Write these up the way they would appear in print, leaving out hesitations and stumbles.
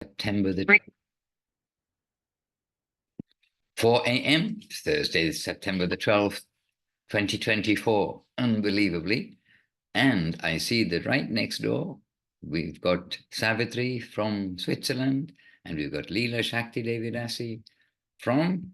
September the 4 a.m. Thursday, September the 12th, 2024. Unbelievably. And I see that right next door, we've got Savitri from Switzerland, and we've got Leela Shakti Devidasi from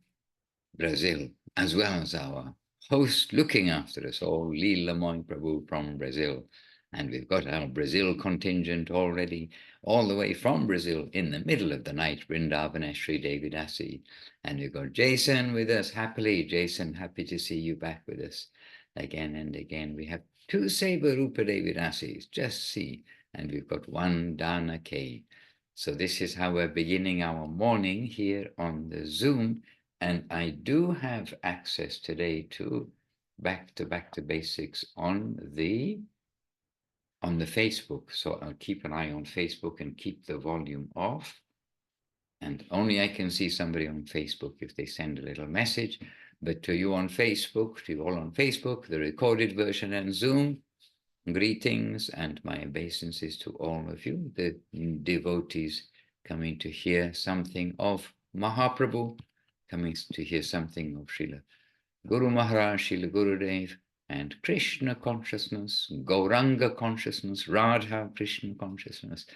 Brazil, as well as our host looking after us all, Leela Moy Prabhu from Brazil. And we've got our Brazil contingent already, all the way from Brazil in the middle of the night, Vrindavaneshri Devidasi. And we've got Jason with us happily. Jason, happy to see you back with us again and again. We have two Seva Rupa Devidasis, just see. And we've got one Dana K. So this is how we're beginning our morning here on the Zoom. And I do have access today to back to basics on the Facebook. So I'll keep an eye on Facebook and keep the volume off. And only I can see somebody on Facebook if they send a little message. But to you on Facebook, to you all on Facebook, the recorded version and Zoom, greetings and my obeisances to all of you, the devotees coming to hear something of Mahaprabhu, coming to hear something of Srila Guru Maharaj, Srila Gurudev, and Krishna consciousness, Gauranga consciousness, Radha Krishna consciousness,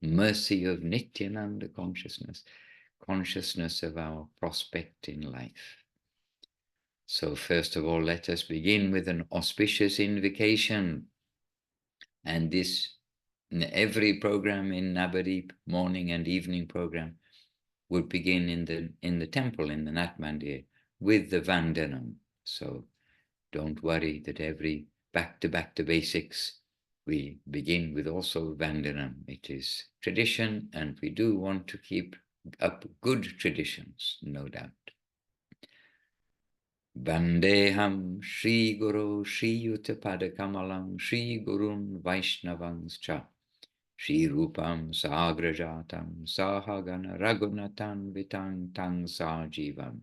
mercy of Nityananda consciousness, consciousness of our prospect in life. So first of all, let us begin with an auspicious invocation. And this, every program in Navadip, morning and evening program, would begin in the temple, in the Nat Mandir, with the Vandanam. So don't worry that every back to basics, we begin with also Vandanam. It is tradition, and we do want to keep up good traditions, no doubt. Vandeham Shri Guru Shri Yuttapada Kamalam Shri Gurun Vaishnavanscha Shri Rupam Sagrajatam Sahagana Raghunatan Vitang Tang Sajivam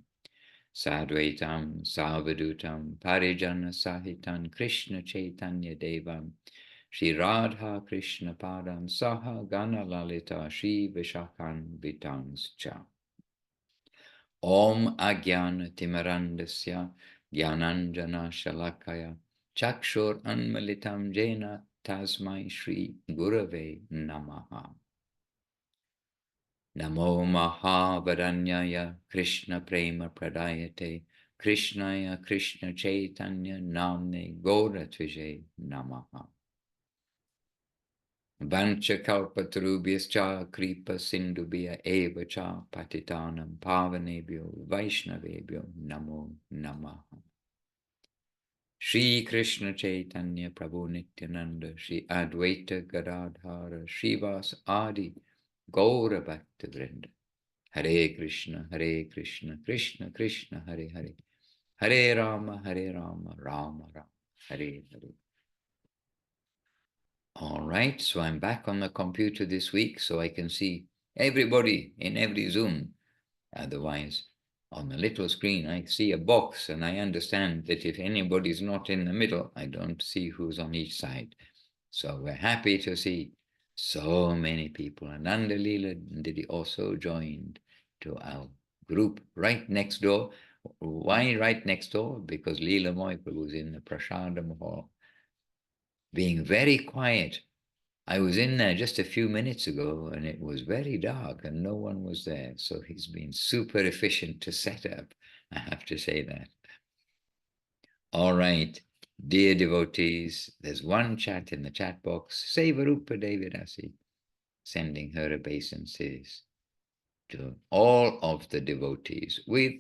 Sadvaitam Savadutam Parijana Sahitan Krishna Chaitanya Devam Shri Radha Krishna Padam Sahagana Lalita Shri Vishakan Vitangscha. Om Agyana Timarandasya Gyananjana Shalakaya Chakshur Anmalitam Jena Tasmai Shri Gurave Namaha. Namo Mahavadanyaya Krishna Prema Pradayate Krishnaya Krishna Chaitanya Namne Gauratvije Namaha. Vancha kalpatarubhyascha kripa sindubhya eva cha patitanam pavanebhyo vaishnavebhyo namo namaha. Shri Krishna Chaitanya Prabhu Nityananda Shri Advaita Gadadhara Srivas Adi Gaura Bhakta Vrinda. Hare Krishna Krishna Krishna Hare Hare Hare Rama Rama Rama Hare Hare. All right, so I'm back on the computer this week so I can see everybody in every Zoom. Otherwise, on the little screen, I see a box, and I understand that if anybody's not in the middle, I don't see who's on each side. So we're happy to see so many people. And Nandalila Didi also joined to our group right next door. Why right next door? Because Leela Moipa was in the Prashadam Hall, being very quiet. I was in there just a few minutes ago and it was very dark and no one was there. So he's been super efficient to set up. I have to say that. All right, dear devotees, there's one chat in the chat box. Sevarupa Devidasi, sending her obeisances to all of the devotees with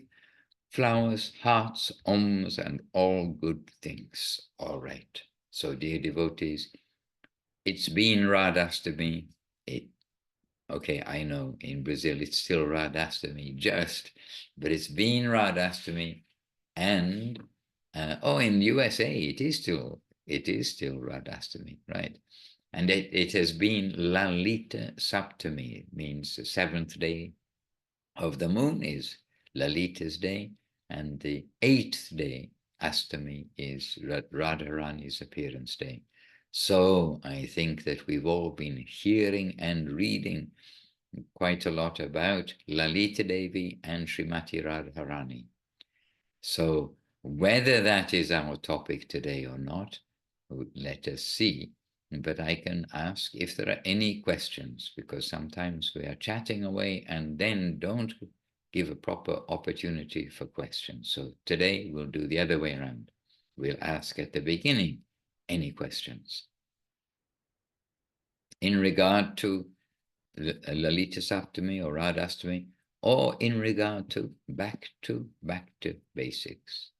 flowers, hearts, oms, and all good things. All right. So, dear devotees, it's been Radhastami. Okay, I know in Brazil it's still Radhastami, but it's been Radhastami, and in the USA it is still Radhastami, right? And it has been Lalita Saptami. It means the 7th day of the moon is Lalita's day, and the 8th day, Astami, is Radharani's appearance day. So I think that we've all been hearing and reading quite a lot about Lalita Devi and Srimati Radharani. So whether that is our topic today or not, let us see. But I can ask if there are any questions, because sometimes we are chatting away and then don't give a proper opportunity for questions. So today we'll do the other way around. We'll ask at the beginning any questions in regard to Lalita Saptami or Radhastami, or in regard to back to basics.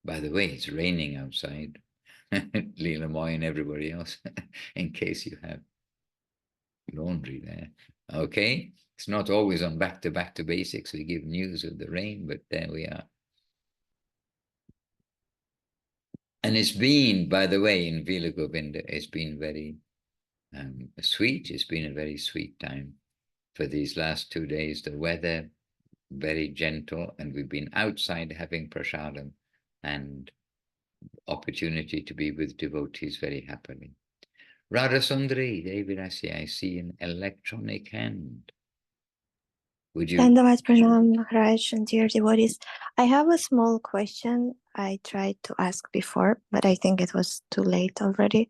By the way, it's raining outside, Leela Moy and everybody else, in case you have laundry there. Okay, it's not always on back to basics. We give news of the rain, but there we are. And it's been, by the way, in Vila Govinda, it's been very sweet. It's been a very sweet time for these last 2 days. The weather, very gentle, and we've been outside having prasadam and opportunity to be with devotees very happily. Radha Sundari, Devirasi, I see an electronic hand. Would you? Dandavat Pranam, Maharaj, and dear devotees. I have a small question I tried to ask before, but I think it was too late already.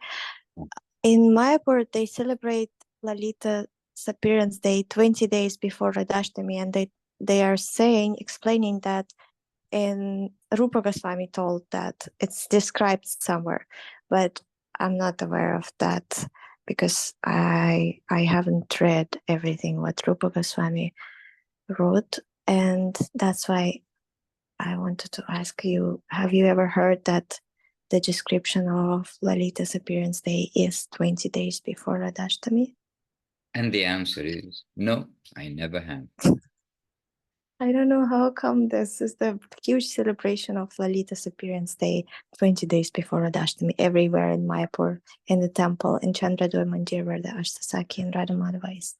In Mayapur, they celebrate Lalita's appearance day 20 days before Radhashtami, and they are explaining that in Rupa Goswami told that it's described somewhere, but I'm not aware of that because I haven't read everything what Rupa Goswami wrote, and that's why I wanted to ask you, have you ever heard that the description of Lalita's appearance day is 20 days before Radhashtami? And the answer is no, I never have. I don't know how come this is the huge celebration of Lalita's appearance day 20 days before Radhashtami everywhere in Mayapur, in the temple, in Chandradoy Mandir where the Ashtasaki and Radha Madhava is.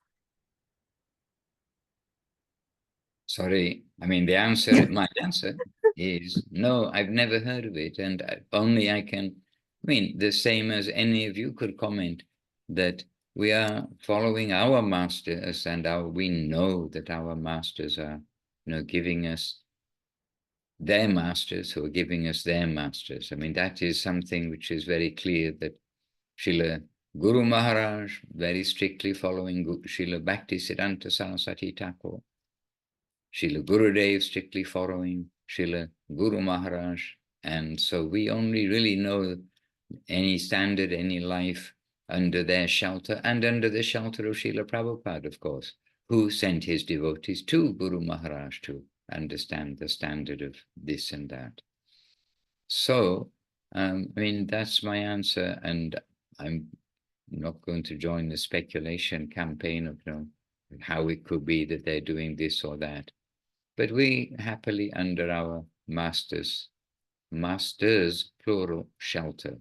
Sorry, I mean, my answer is no, I've never heard of it. And only I can, I mean, the same as any of you could comment that we are following our masters, and we know that our masters are, giving us their masters who are giving us their masters. I mean, that is something which is very clear, that Srila Guru Maharaj very strictly following Srila Bhakti Siddhanta Saraswati Thakur, Srila Gurudev strictly following Srila Guru Maharaj. And so we only really know any standard, any life under their shelter, and under the shelter of Srila Prabhupada, of course, who sent his devotees to Guru Maharaj to understand the standard of this and that. So, I mean, that's my answer, and I'm not going to join the speculation campaign of how it could be that they're doing this or that. But we happily, under our masters plural shelter.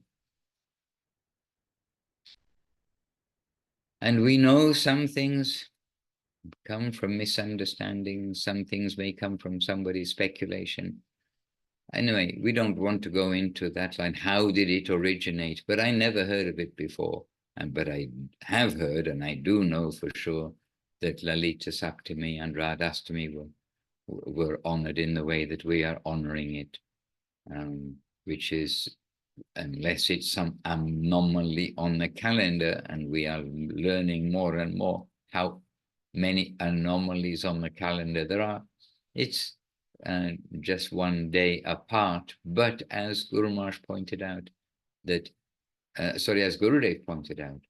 And we know some things come from misunderstanding, some things may come from somebody's speculation. Anyway, we don't want to go into that line. How did it originate? But I never heard of it before. But I have heard, and I do know for sure, that Lalita Saptami and Radhastami were honored in the way that we are honoring it, which is, unless it's some anomaly on the calendar, and we are learning more and more how many anomalies on the calendar there are. It's just one day apart, but as Guru Maharaj pointed out, that as Gurudev pointed out,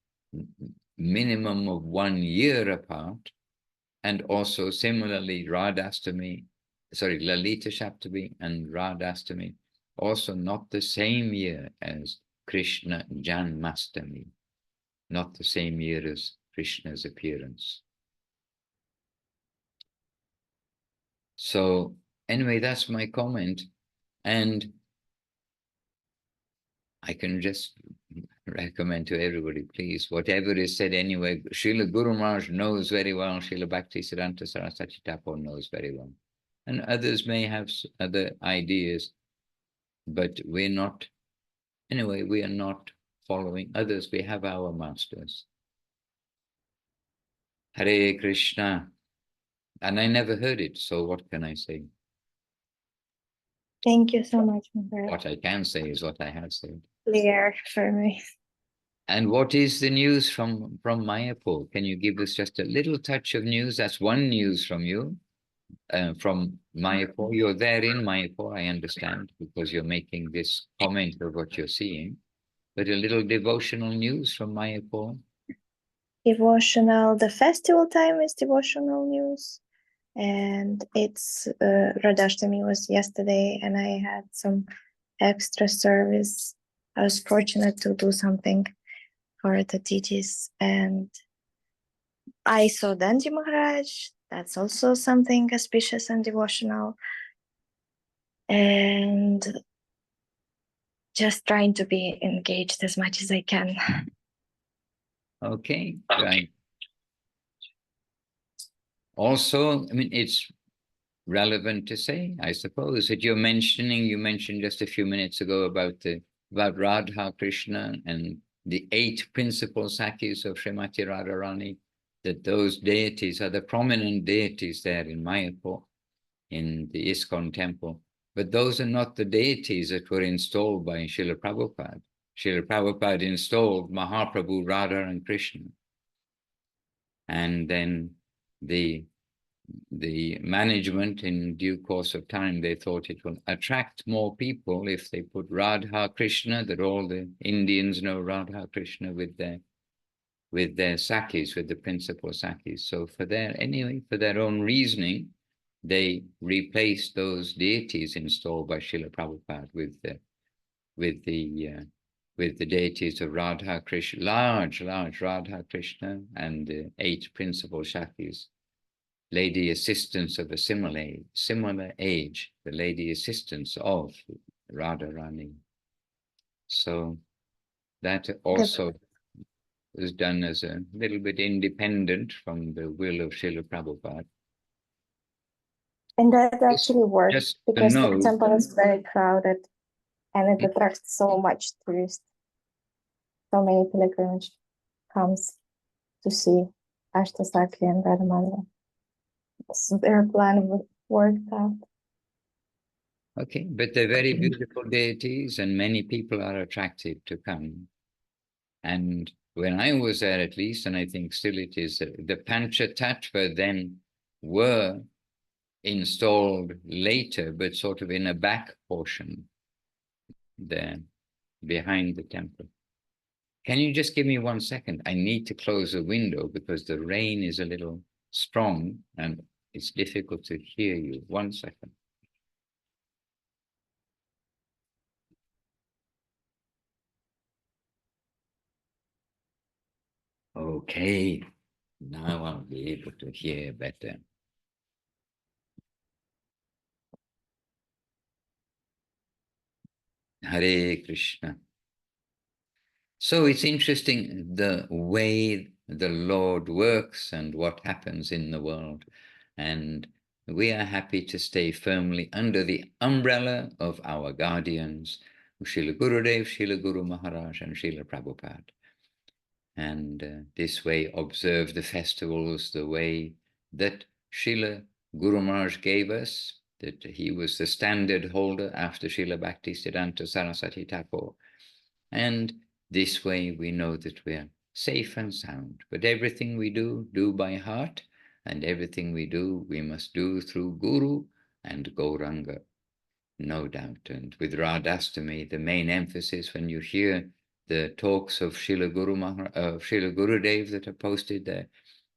minimum of 1 year apart, and also similarly Lalita Saptami and Radhastami, also not the same year as Krishna Janmastami, not the same year as Krishna's appearance. So anyway, that's my comment, and I can just recommend to everybody, please, whatever is said anyway, Srila Guru Maharaj knows very well, Srila Bhakti Siddhanta Saraswati Thakur knows very well, and others may have other ideas, but we are not following others. We have our masters. Hare Krishna. And I never heard it, so what can I say? Thank you so much, Maharaj. What I can say is what I have said. Clear for me. And what is the news from Mayapur? Can you give us just a little touch of news? That's one news from you, from Mayapur. You're there in Mayapur, I understand, because you're making this comment of what you're seeing. But a little devotional news from Mayapur. Devotional. The festival time is devotional news. And it's Radashtami was yesterday, and I had some extra service. I was fortunate to do something for the deities, and I saw Danji Maharaj. That's also something auspicious and devotional, and just trying to be engaged as much as I can. Okay, right. Also, I mean, it's relevant to say, I suppose, that you mentioned just a few minutes ago about Radha Krishna and the 8 principal Sakis of Srimati Radharani, that those deities are the prominent deities there in Mayapur, in the ISKCON temple. But those are not the deities that were installed by Srila Prabhupada. Srila Prabhupada installed Mahaprabhu, Radha and Krishna. And then the management, in due course of time, they thought it will attract more people if they put Radha Krishna, that all the Indians know Radha Krishna with their Sakis, with the principal Sakis. So for their own reasoning, they replaced those deities installed by Srila Prabhupada with the deities of Radha Krishna, large Radha Krishna, and the 8 principal Sakis. Lady assistants of a similar age, the lady assistants of Radharani. So that also was done as a little bit independent from the will of Srila Prabhupada. And that actually works just because the temple is very crowded and it attracts so much tourists. So many pilgrims comes to see Ashtasaki and Radhamani. So their plan worked out. Okay, but they're very beautiful deities and many people are attracted to come. And when I was there, at least, and I think still it is, the Panchatattva then were installed later, but sort of in a back portion there behind the temple. Can you just give me 1 second? I need to close the window because the rain is a little strong and it's difficult to hear you. 1 second. Okay, now I'll be able to hear better. Hare Krishna. So it's interesting the way the Lord works and what happens in the world. And we are happy to stay firmly under the umbrella of our guardians, Srila Gurudev, Srila Guru Maharaj, and Srila Prabhupada. And this way observe the festivals the way that Srila Guru Maharaj gave us, that he was the standard holder after Srila Bhaktisiddhanta Saraswati Thakur. And this way we know that we're safe and sound. But everything we do by heart, and everything we do, we must do through Guru and Gauranga, no doubt. And with Radhastami, the main emphasis, when you hear the talks of Srila Gurudev that are posted there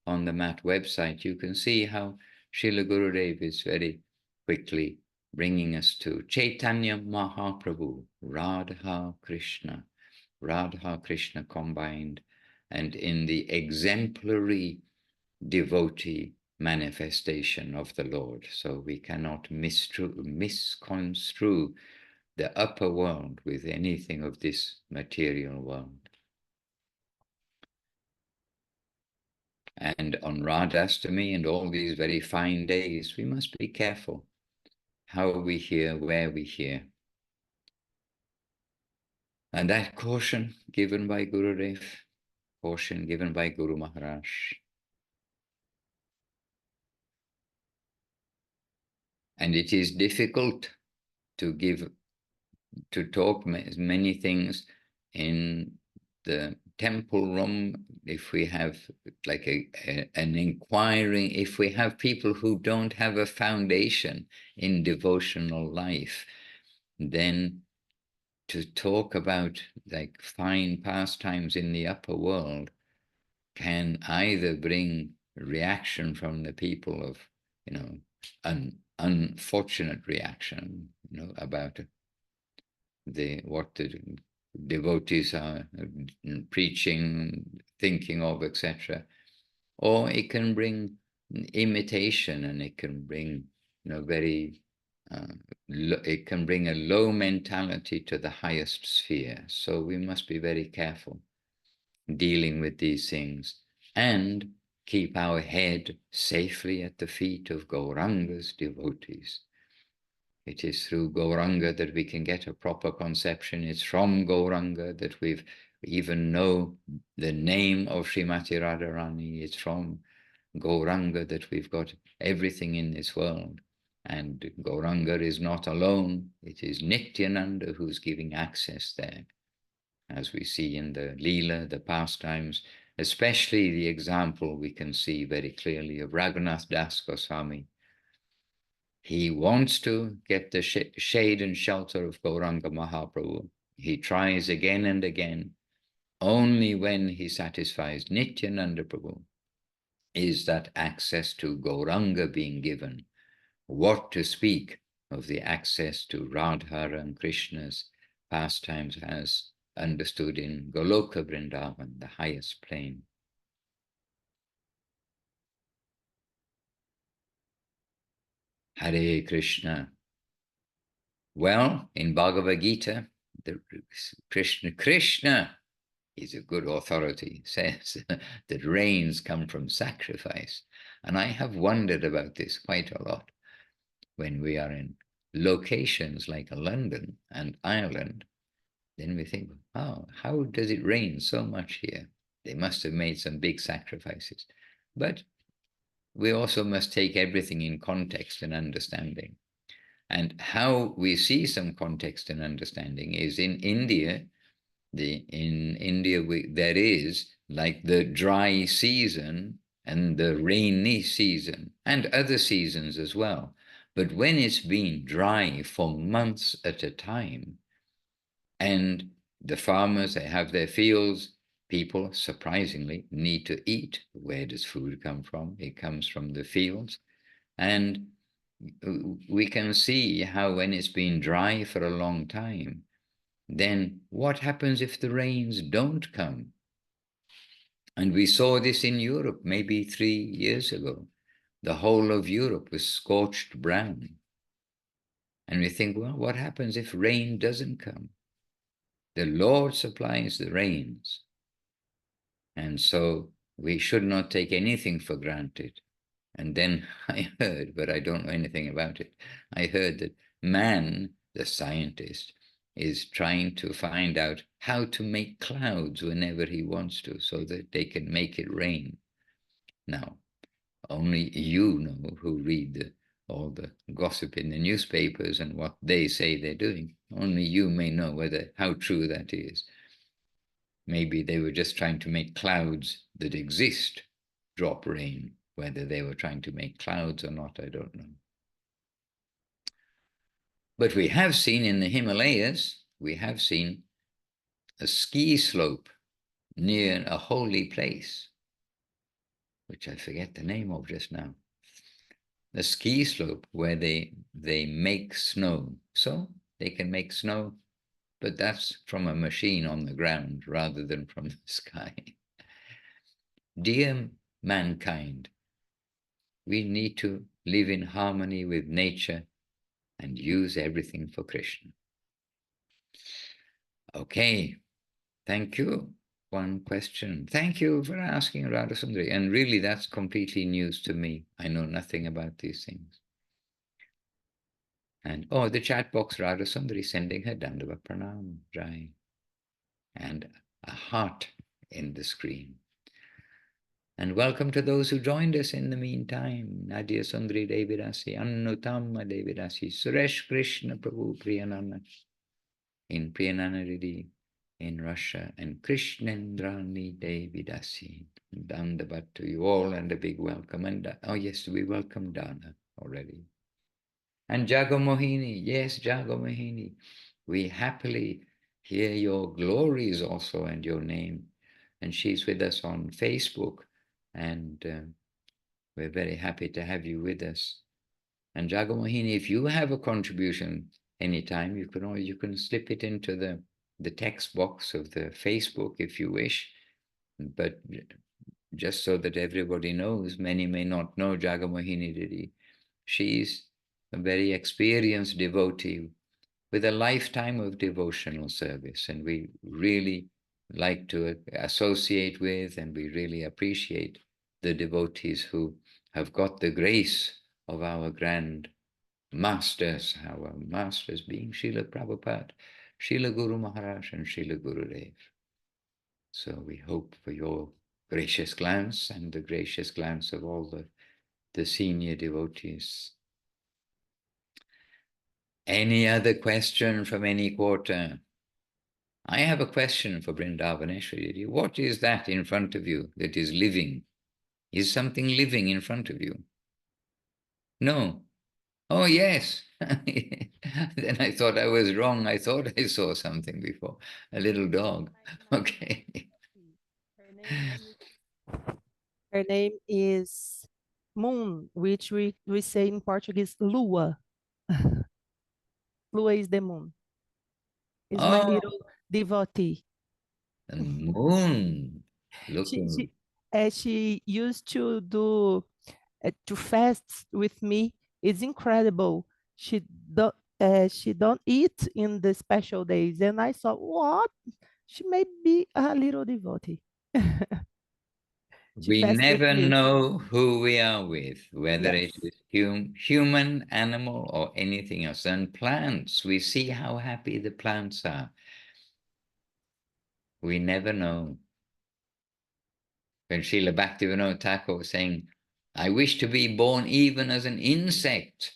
on the MAT website, you can see how Srila Gurudev is very quickly bringing us to Chaitanya Mahaprabhu, Radha Krishna combined, and in the exemplary devotee manifestation of the Lord. So we cannot misconstrue the upper world with anything of this material world. And on Radhastami and all these very fine days, we must be careful how we hear, where we hear. And that caution given by Gurudev, caution given by Guru Maharaj. And it is difficult to talk many things in the temple room if we have like an inquiring, if we have people who don't have a foundation in devotional life, then to talk about like fine pastimes in the upper world can either bring reaction from the people of, an unfortunate reaction, about what the devotees are preaching, thinking of, etc. Or it can bring imitation, and it can bring, very, it can bring a low mentality to the highest sphere. So we must be very careful dealing with these things and keep our head safely at the feet of Gauranga's devotees. It is through Gauranga that we can get a proper conception. It's from Gauranga that we've even know the name of Srimati Radharani. It's from Gauranga that we've got everything in this world. And Gauranga is not alone. It is Nityananda who's giving access there, as we see in the Leela, the pastimes, especially the example we can see very clearly of Raghunath Das Goswami. He wants to get the shade and shelter of Gauranga Mahaprabhu. He tries again and again. Only when he satisfies Nityananda Prabhu is that access to Gauranga being given. What to speak of the access to Radha and Krishna's pastimes as understood in Goloka Vrindavan, the highest plane. Hare Krishna. Well, in Bhagavad Gita, the Krishna is a good authority, says that rains come from sacrifice. And I have wondered about this quite a lot when we are in locations like London and Ireland. Then we think, oh, how does it rain so much here? They must have made some big sacrifices. But we also must take everything in context and understanding. And how we see some context and understanding is in India. There is like the dry season and the rainy season and other seasons as well. But when it's been dry for months at a time, and the farmers, they have their fields, people surprisingly need to eat. Where does food come from? It comes from the fields. And we can see how when it's been dry for a long time, then what happens if the rains don't come? And we saw this in Europe maybe 3 years ago. The whole of Europe was scorched brown. And we think, well, what happens if rain doesn't come? The Lord supplies the rains. And so we should not take anything for granted. And then I heard, but I don't know anything about it, I heard that man, the scientist, is trying to find out how to make clouds whenever he wants to, so that they can make it rain. Now, only you know, who read all the gossip in the newspapers and what they say they're doing. Only you may know how true that is. Maybe they were just trying to make clouds that exist drop rain. Whether they were trying to make clouds or not, I don't know. But we have seen in the Himalayas, we have seen a ski slope near a holy place, which I forget the name of just now. The ski slope where they make snow. So they can make snow, but that's from a machine on the ground rather than from the sky. Dear mankind, we need to live in harmony with nature and use everything for Krishna. Okay, thank you. One question. Thank you for asking, Radhasundari. And really, that's completely news to me. I know nothing about these things. And, the chat box, Radhasundari sending her Dandava Pranam. Right. and a heart in the screen. And welcome to those who joined us in the meantime. Nadia Sundri Devidasi, Annutama Devidasi, Suresh Krishna Prabhu Priyanana in Priyananaridi in Russia, and Krishnendrani Devidasi. Dandavat to you all and a big welcome. And oh yes, we welcome Dana already. And Jagomohini, yes, Jagomohini, we happily hear your glories also and your name. And she's with us on Facebook, and we're very happy to have you with us. And Jagomohini, if you have a contribution anytime, you can slip it into the text box of the Facebook if you wish. But just so that everybody knows, many may not know Jagomohini Didi. She's a very experienced devotee with a lifetime of devotional service, and we really like to associate with, and we really appreciate the devotees who have got the grace of our grand masters, our masters being Srila Prabhupada, Srila Guru Maharaj, and Srila Gurudev. So we hope for your gracious glance and the gracious glance of all the senior devotees. Any other question from any quarter? I have a question for Vrindavaneshwari. What is that in front of you that is living? Is something living in front of you? No. Oh, yes. Then I thought I was wrong. I thought I saw something before. A little dog. Okay. Her name is, her name is Moon, which we say in Portuguese, Lua. Lua is the moon. Is my Oh, little devotee. the moon. She Looking. she used to do to fast with me. It's incredible. She don't eat in the special days, and I thought, what? She may be a little devotee. She We fasts with never me. know who we are with, whether Yes. it is human, animal, or anything else. And plants, we see how happy the plants are. We never know. When Srila Bhaktivinoda Thakur was saying, I wish to be born even as an insect,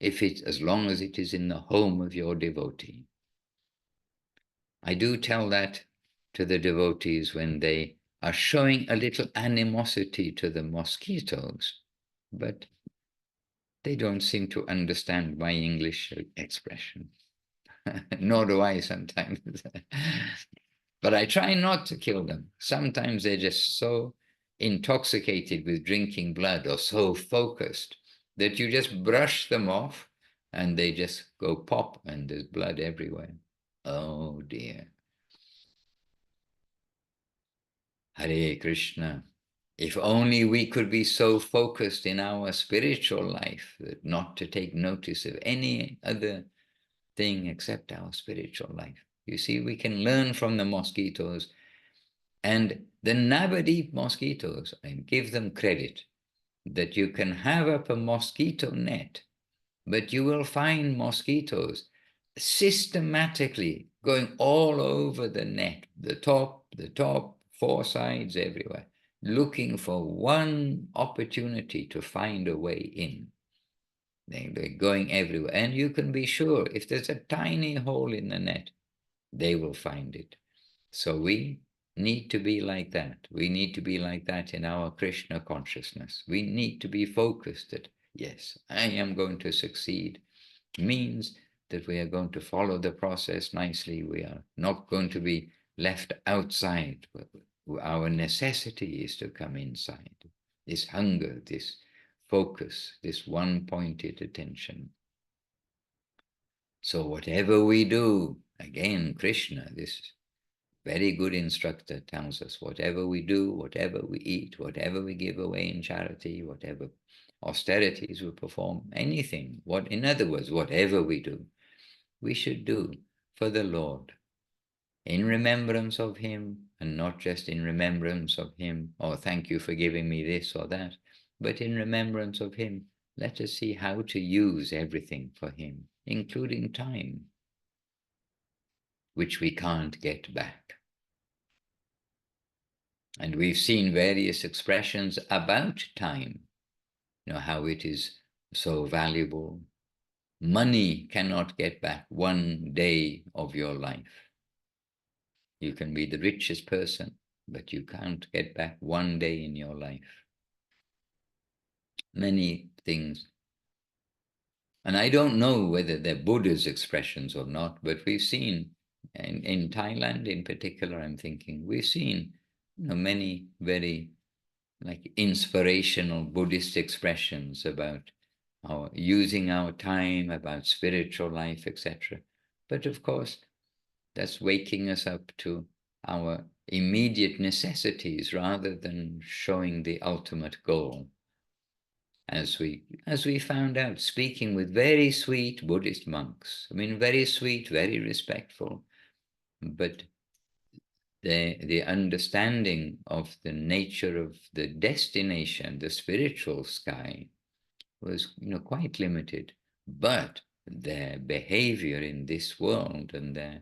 as long as it is in the home of your devotee. I do tell that to the devotees when they are showing a little animosity to the mosquitoes, but they don't seem to understand my English expression, nor do I sometimes. But I try not to kill them. Sometimes they're just so intoxicated with drinking blood or so focused that you just brush them off and they just go pop and there's blood everywhere. Oh dear. Hare Krishna. If only we could be so focused in our spiritual life that not to take notice of any other thing except our spiritual life. You see, we can learn from the mosquitoes. And the Navadip mosquitoes, I give them credit that you can have up a mosquito net, but you will find mosquitoes systematically going all over the net, the top, four sides, everywhere, looking for one opportunity to find a way in. They're going everywhere. And you can be sure if there's a tiny hole in the net, they will find it. So we need to be like that. We need to be like that in our Krishna consciousness. We need to be focused that, yes, I am going to succeed. Means that we are going to follow the process nicely. We are not going to be left outside. Our necessity is to come inside. This hunger, this focus, this one-pointed attention. So whatever we do, again, Krishna, this very good instructor, tells us whatever we do, whatever we eat, whatever we give away in charity, whatever austerities we perform, anything, in other words, whatever we do, we should do for the Lord, in remembrance of Him, and not just in remembrance of Him, or thank you for giving me this or that, but in remembrance of Him. Let us see how to use everything for Him, including time, which we can't get back. And we've seen various expressions about time, how it is so valuable. Money cannot get back one day of your life. You can be the richest person, but you can't get back one day in your life. Many things. And I don't know whether they're Buddha's expressions or not, but we've seen, in Thailand in particular, I'm thinking, we've seen many very inspirational Buddhist expressions about using our time, about spiritual life, etc. But of course, that's waking us up to our immediate necessities rather than showing the ultimate goal. As we found out, speaking with very sweet Buddhist monks, very sweet, very respectful, but the understanding of the nature of the destination, the spiritual sky, was quite limited. But their behavior in this world and their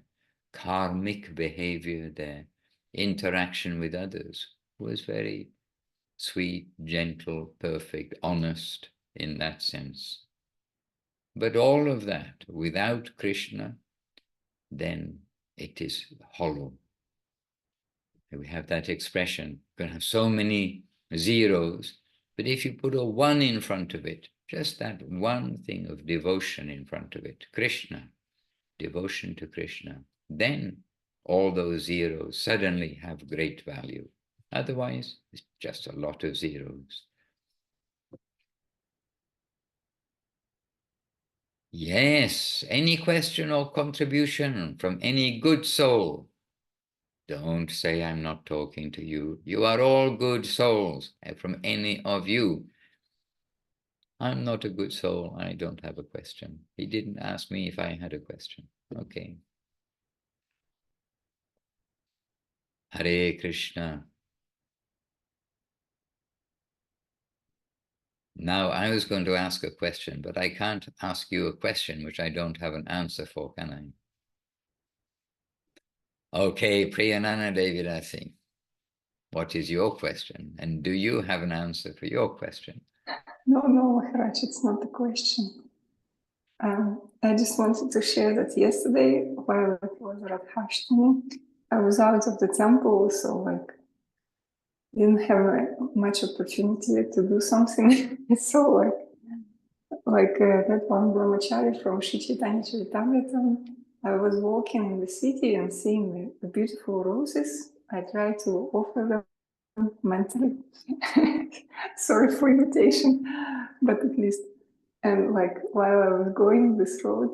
karmic behavior, their interaction with others, was very sweet, gentle, perfect, honest in that sense. But all of that, without Krishna, then it is hollow. We have that expression, you can have so many zeros, but if you put a one in front of it, just that one thing of devotion in front of it, Krishna, devotion to Krishna, then all those zeros suddenly have great value. Otherwise, it's just a lot of zeros. Yes, any question or contribution from any good soul? Don't say I'm not talking to you. You are all good souls, from any of you. I'm not a good soul. I don't have a question. He didn't ask me if I had a question. Okay. Hare Krishna. Now, I was going to ask a question, but I can't ask you a question which I don't have an answer for, can I? Okay, Priyanana Devidasi. What is your question? And do you have an answer for your question? No, Maharaj, it's not the question. I just wanted to share that yesterday, while it was Radhashtami, I was out of the temple, so didn't have much opportunity to do something. So that one brahmachari from Shri Chaitanya Charitamrita, I was walking in the city and seeing the beautiful roses. I tried to offer them mentally. Sorry for imitation, but at least. And while I was going this road,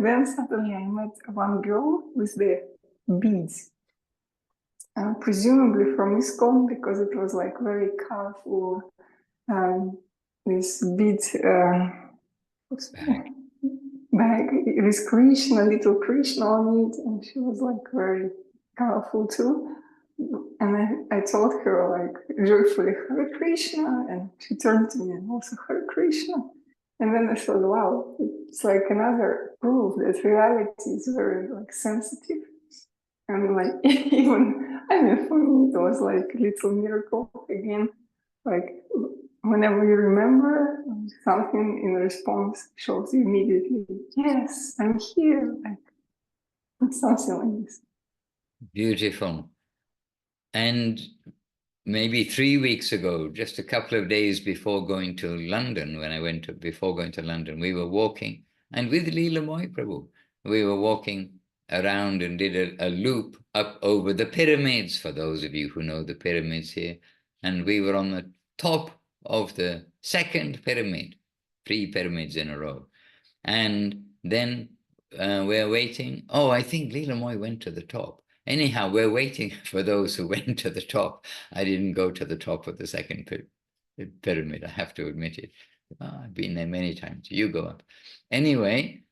then suddenly I met one girl with the beads, presumably from ISKCON, because it was very colorful. This bead bag with Krishna, little Krishna on it, and she was very colorful too. And I told her joyfully Hare Krishna, and she turned to me and also Hare Krishna. And then I thought, wow, it's another proof that reality is very sensitive. And even, for me, it was a little miracle again. Whenever you remember, something in response shows you immediately, yes, I'm here. Something like this. Beautiful. And maybe 3 weeks ago, just a couple of days before going to London, before going to London, we were walking, and with Leela Moy Prabhu, we were walking around and did a loop up over the pyramids, for those of you who know the pyramids here. And we were on the top of the second pyramid, 3 pyramids in a row. And then we're waiting. Oh, I think Leela Moy went to the top. Anyhow, we're waiting for those who went to the top. I didn't go to the top of the second pyramid, I have to admit it. I've been there many times. You go up. Anyway,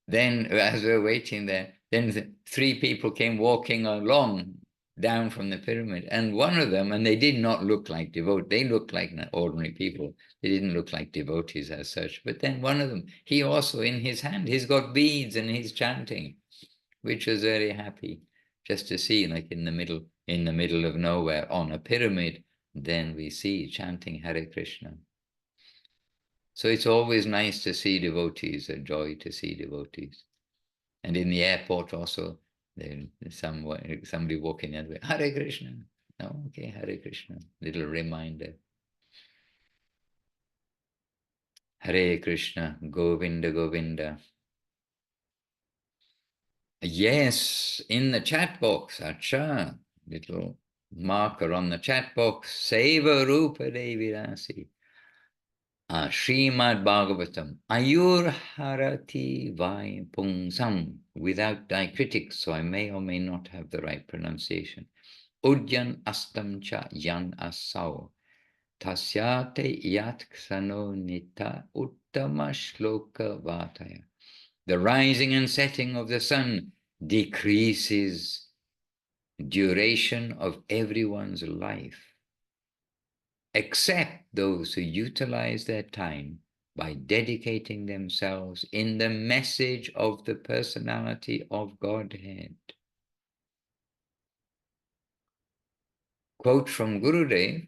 then as we're waiting there, then 3 people came walking along down from the pyramid. And one of them, and they did not look like devotees, they looked like ordinary people. They didn't look like devotees as such. But then one of them, he also in his hand, he's got beads and he's chanting, which was very happy. just to see, like in the middle of nowhere on a pyramid, then we see chanting Hare Krishna. So it's always nice to see devotees, a joy to see devotees. And in the airport also, there's somebody walking the other way, Hare Krishna. Oh, okay, Hare Krishna. Little reminder. Hare Krishna, Govinda, Govinda. Yes, in the chat box, Acha, little marker on the chat box, Seva Rupa Devi Rasi. Srimad Bhagavatam, Ayur Harati Vai Pungsam, without diacritics, so I may or may not have the right pronunciation. Udyan Astam Cha Yan Asau, Tasyate Yat Ksano Nita Uttama Shloka Vataya. The rising and setting of the sun decreases duration of everyone's life, except those who utilize their time by dedicating themselves in the message of the personality of Godhead. Quote from Gurudev,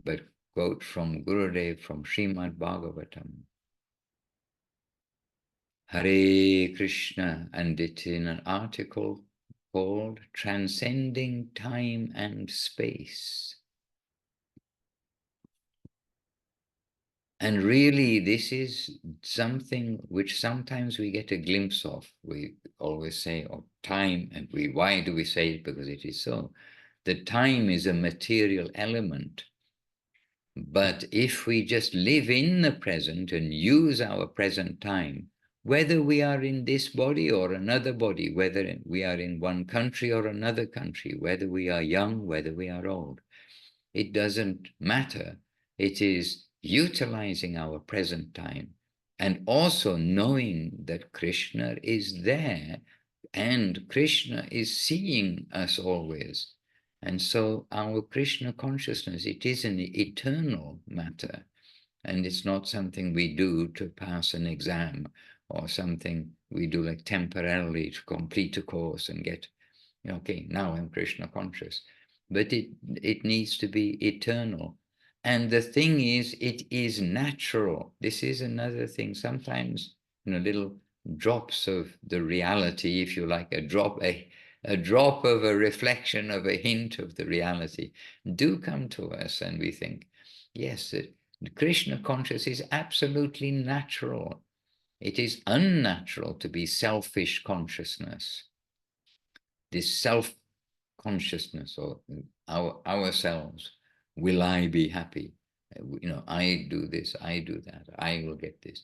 but quote from Gurudev from Srimad Bhagavatam. Hare Krishna, and it's in an article called Transcending Time and Space. And really, this is something which sometimes we get a glimpse of. We always say, oh, time, and why do we say it? Because it is so. The time is a material element. But if we just live in the present and use our present time, whether we are in this body or another body, whether we are in one country or another country, whether we are young, whether we are old, it doesn't matter. It is utilizing our present time and also knowing that Krishna is there and Krishna is seeing us always. And so our Krishna consciousness, it is an eternal matter, and it's not something we do to pass an exam or something we do like temporarily to complete a course and get, okay, now I'm Krishna conscious. But it needs to be eternal. And the thing is, it is natural. This is another thing. Sometimes, little drops of the reality, if you like, a drop of a reflection of a hint of the reality do come to us, and we think, yes, the Krishna conscious is absolutely natural. It is unnatural to be selfish consciousness. This self-consciousness or ourselves, will I be happy? I do this, I do that, I will get this.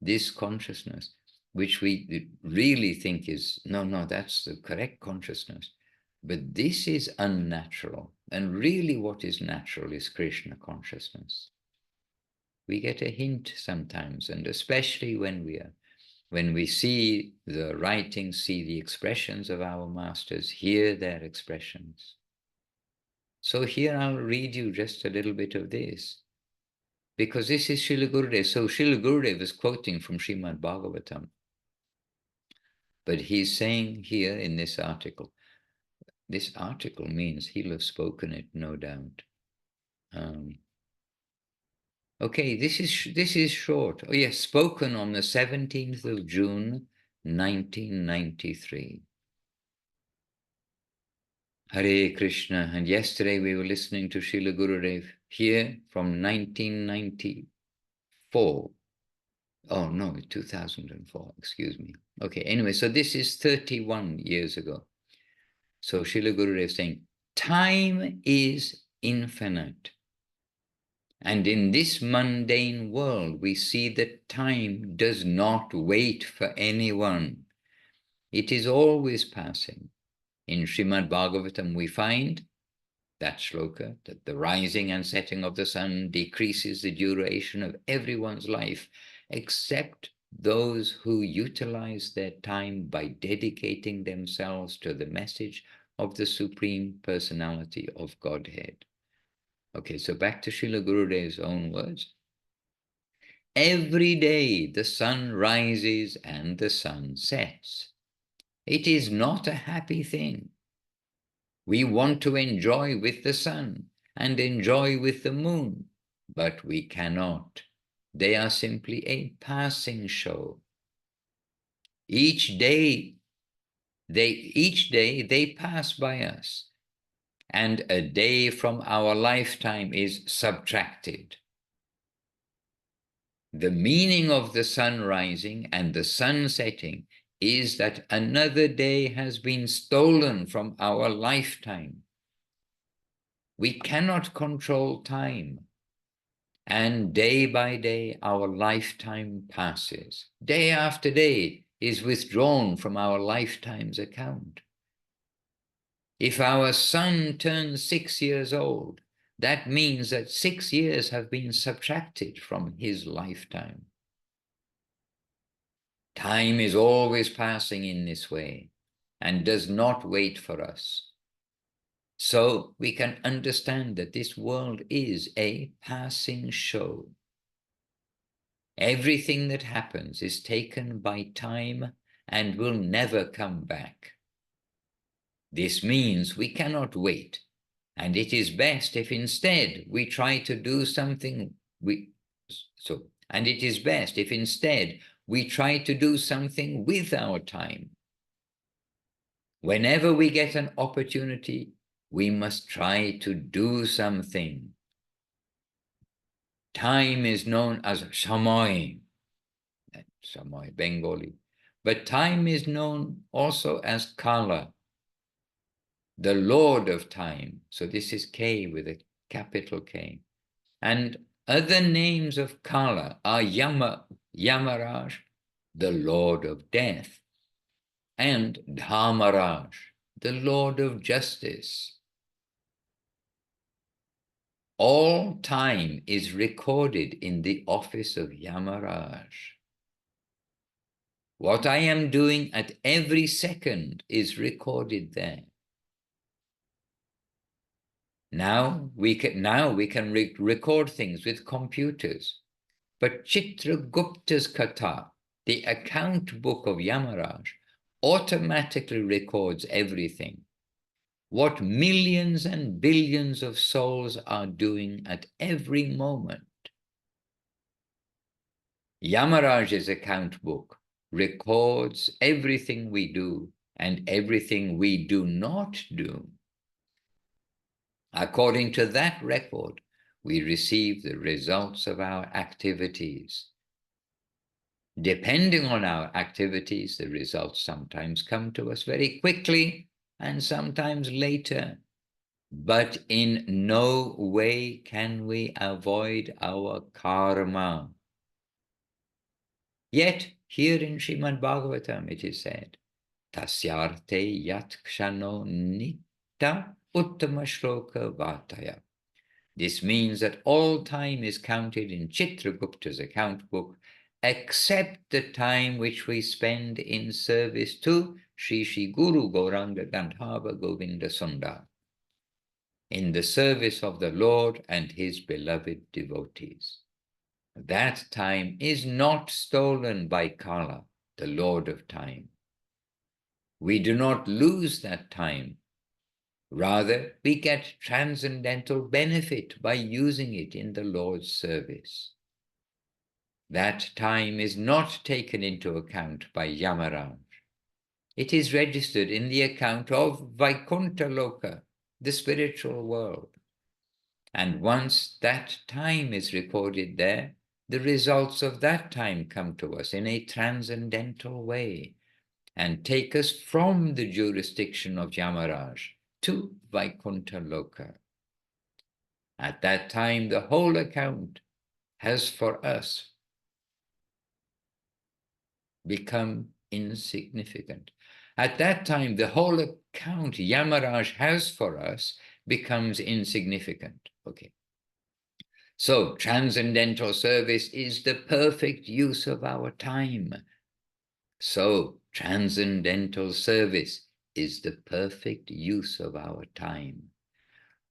This consciousness, which we really think is, no, that's the correct consciousness. But this is unnatural. And really what is natural is Krishna consciousness. We get a hint sometimes, and especially when we see the writings, see the expressions of our masters, hear their expressions. So here I'll read you just a little bit of this, because this is Srila Gurudev. So Srila Gurudev is quoting from Srimad Bhagavatam, but he's saying here in this article means he'll have spoken it, no doubt. Okay, this is short. Oh yes, spoken on the 17th of June, 1993. Hare Krishna. And yesterday we were listening to Srila Gurudev here from 1994. Oh no, 2004, excuse me. Okay, anyway, so this is 31 years ago. So Srila Gurudev saying, time is infinite. And in this mundane world, we see that time does not wait for anyone. It is always passing. In Srimad Bhagavatam, we find that shloka, that the rising and setting of the sun decreases the duration of everyone's life, except those who utilize their time by dedicating themselves to the message of the Supreme Personality of Godhead. Okay, so back to Srila Gurudev's own words. Every day the sun rises and the sun sets. It is not a happy thing. We want to enjoy with the sun and enjoy with the moon, but we cannot. They are simply a passing show. Each day they pass by us, and a day from our lifetime is subtracted. The meaning of the sun rising and the sun setting is that another day has been stolen from our lifetime. We cannot control time, and day by day our lifetime passes. Day after day is withdrawn from our lifetime's account. If our son turns 6 years old, that means that 6 years have been subtracted from his lifetime. Time is always passing in this way and does not wait for us. So we can understand that this world is a passing show. Everything that happens is taken by time and will never come back. This means we cannot wait, and it is best if instead we try to do something with our time. Whenever we get an opportunity, we must try to do something. Time is known as Samoy, Bengali, but time is known also as Kala, the Lord of time. So this is K with a capital K. And other names of Kala are Yamaraj, the Lord of death, and Dharmaraj, the Lord of justice. All time is recorded in the office of Yamaraj. What I am doing at every second is recorded there. Now we can record things with computers, but Chitragupta's Katha, the account book of Yamaraj, automatically records everything. What millions and billions of souls are doing at every moment. Yamaraj's account book records everything we do and everything we do not do. According to that record, we receive the results of our activities. Depending on our activities, the results sometimes come to us very quickly and sometimes later. But in no way can we avoid our karma. Yet, here in Srimad Bhagavatam it is said, Tasyarte yat kshano nitta uttama shloka vataya. This means that all time is counted in Chitragupta's account book, except the time which we spend in service to Shri Guru Gauranga Gandhava Govinda Sundar, in the service of the Lord and his beloved devotees. That time is not stolen by Kala, the Lord of time. We do not lose that time. Rather, we get transcendental benefit by using it in the Lord's service. That time is not taken into account by Yamaraj. It is registered in the account of Vaikuntha Loka, the spiritual world. And once that time is recorded there, the results of that time come to us in a transcendental way and take us from the jurisdiction of Yamaraj to Vaikuntha Loka. At that time, the whole account has for us become insignificant. At that time, the whole account Yamaraj has for us becomes insignificant. Okay. So transcendental service is the perfect use of our time. So transcendental service is the perfect use of our time.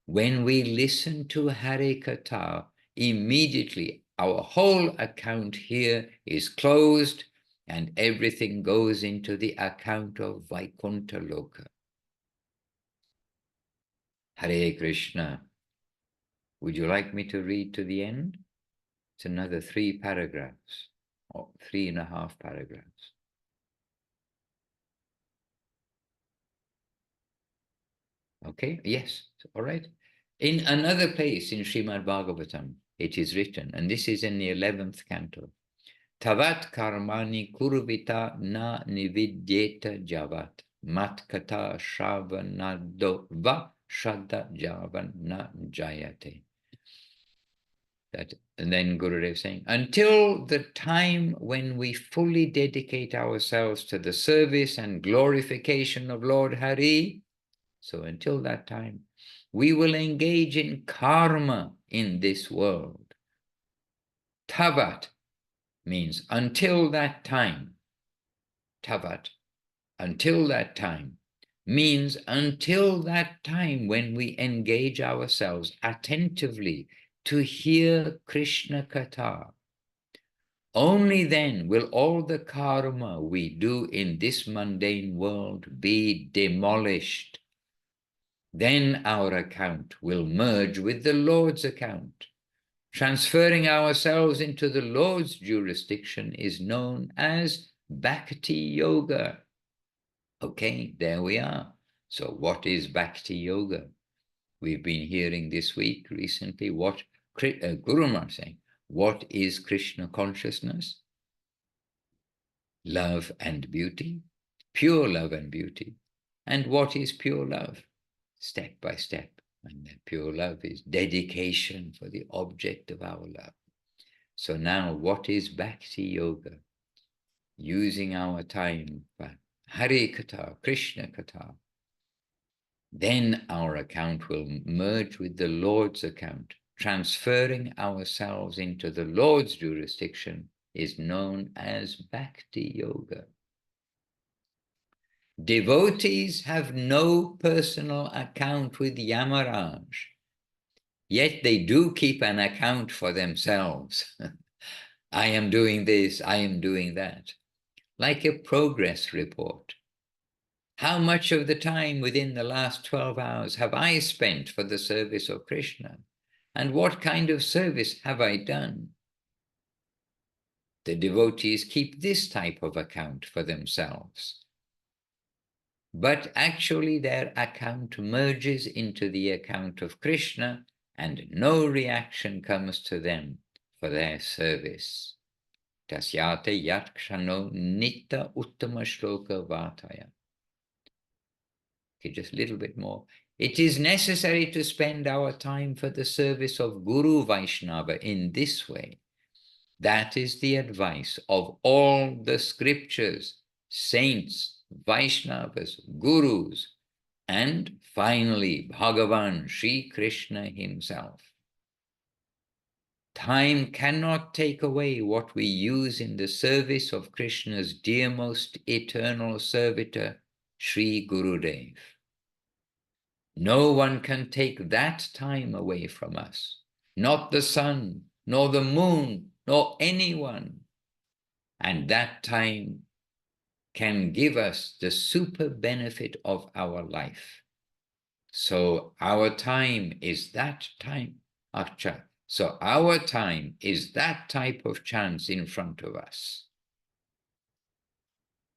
When we listen to Hare Katha, immediately our whole account here is closed and everything goes into the account of Vaikuntha Loka. Hare Krishna. Would you like me to read to the end? It's another 3 paragraphs, or 3.5 paragraphs. Okay, yes, all right. In another place in Srimad Bhagavatam, it is written, and this is in the 11th canto, Tavat karmani kurvita na nividyeta javat, matkata shravanado va shraddha javan na jayate. That, and then Gurudev saying, until the time when we fully dedicate ourselves to the service and glorification of Lord Hari, so until that time, we will engage in karma in this world. Tavat means until that time. Tavat, until that time, means until that time when we engage ourselves attentively to hear Krishna Katha. Only then will all the karma we do in this mundane world be demolished. Then our account will merge with the Lord's account. Transferring ourselves into the Lord's jurisdiction is known as Bhakti Yoga. Okay, there we are. So what is Bhakti Yoga? We've been hearing this week recently what Guru Maharaj saying. What is Krishna consciousness? Love and beauty, pure love and beauty. And what is pure love? Step by step. And that pure love is dedication for the object of our love. So now what is Bhakti Yoga? Using our time for Hare Katha, Krishna Katha. Then our account will merge with the Lord's account. Transferring ourselves into the Lord's jurisdiction is known as Bhakti Yoga. Devotees have no personal account with Yamaraj, yet they do keep an account for themselves. I am doing this, I am doing that, like a progress report. How much of the time within the last 12 hours have I spent for the service of Krishna? And what kind of service have I done? The devotees keep this type of account for themselves. But actually their account merges into the account of Krishna and no reaction comes to them for their service. Tasyate yatkshano nitta uttama shloka vataya. Okay, just a little bit more. It is necessary to spend our time for the service of Guru Vaishnava in this way. That is the advice of all the scriptures, saints, Vaishnavas, Gurus, and finally Bhagavan Sri Krishna himself. Time cannot take away what we use in the service of Krishna's dearmost eternal servitor, Sri Gurudev. No one can take that time away from us, not the sun, nor the moon, nor anyone. And that time can give us the super benefit of our life. So our time is that time, Acha. So our time is that type of chance in front of us.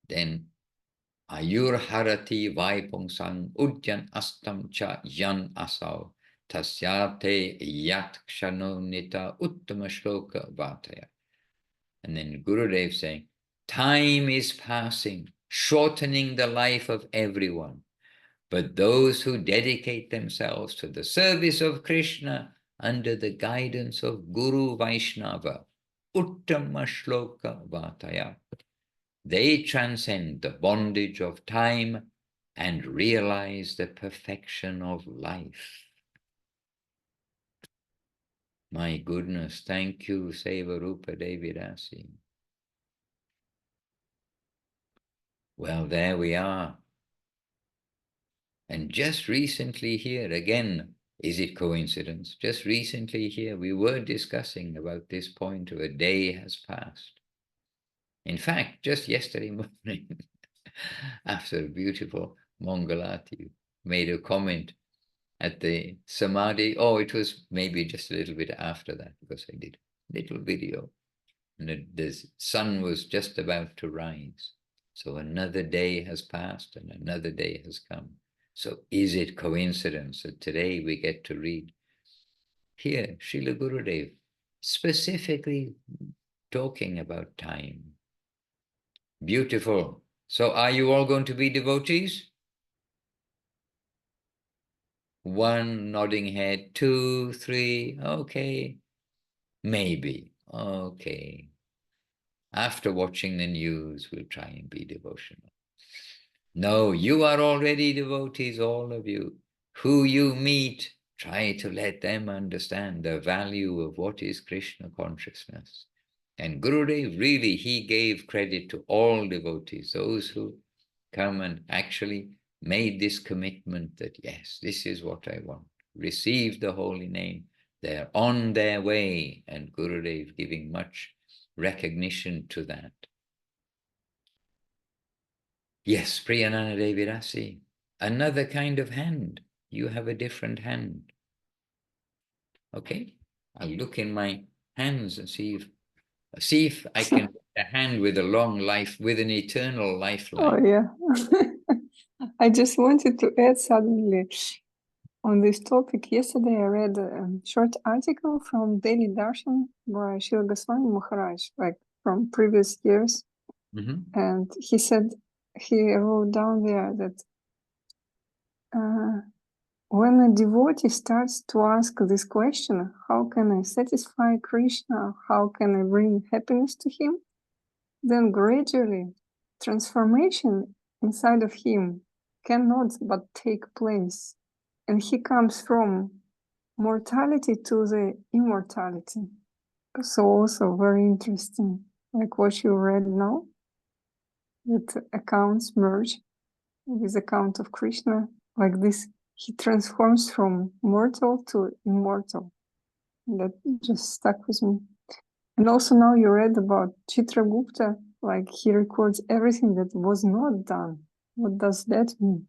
Then Ayur harati vaipungsang udyan astam cha yan asau tasyate yat kshano nita uttama shloka vataya. And then Gurudev saying, time is passing, shortening the life of everyone. But those who dedicate themselves to the service of Krishna under the guidance of Guru Vaishnava, uttama shloka vataya, they transcend the bondage of time and realize the perfection of life. My goodness, thank you, Sevarupa Devidasi. Well, there we are. And just recently here, again, is it coincidence? Just recently here, we were discussing about this point of a day has passed. In fact, just yesterday morning, after a beautiful Mangalati, made a comment at the Samadhi. Oh, it was maybe just a little bit after that, because I did a little video. And the sun was just about to rise. So another day has passed and another day has come. So is it coincidence that today we get to read here Srila Gurudev specifically talking about time? Beautiful. So are you all going to be devotees? One nodding head, two, three, okay. Maybe, okay. After watching the news, we'll try and be devotional. No, you are already devotees, all of you. Who you meet, try to let them understand the value of what is Krishna consciousness. And Gurudev, really, he gave credit to all devotees, those who come and actually made this commitment that, yes, this is what I want. Receive the holy name. They're on their way, and Gurudev giving much recognition to that. Yes, Priyanana Devi Rasi, another kind of hand. You have a different hand. Okay, I'll look in my hands and see if I can get a hand with a long life, with an eternal lifeline. Oh, yeah. I just wanted to add suddenly on this topic. Yesterday, I read a short article from Daily Darshan by Srila Goswami Maharaj, like from previous years. And he said, he wrote down there that when a devotee starts to ask this question, how can I satisfy Krishna? How can I bring happiness to him? Then gradually, transformation inside of him cannot but take place. And he comes from mortality to the immortality. So also very interesting, like what you read now, that accounts merge with account of Krishna, like this, he transforms from mortal to immortal. That just stuck with me. And also now you read about Chitragupta, like he records everything that was not done. What does that mean?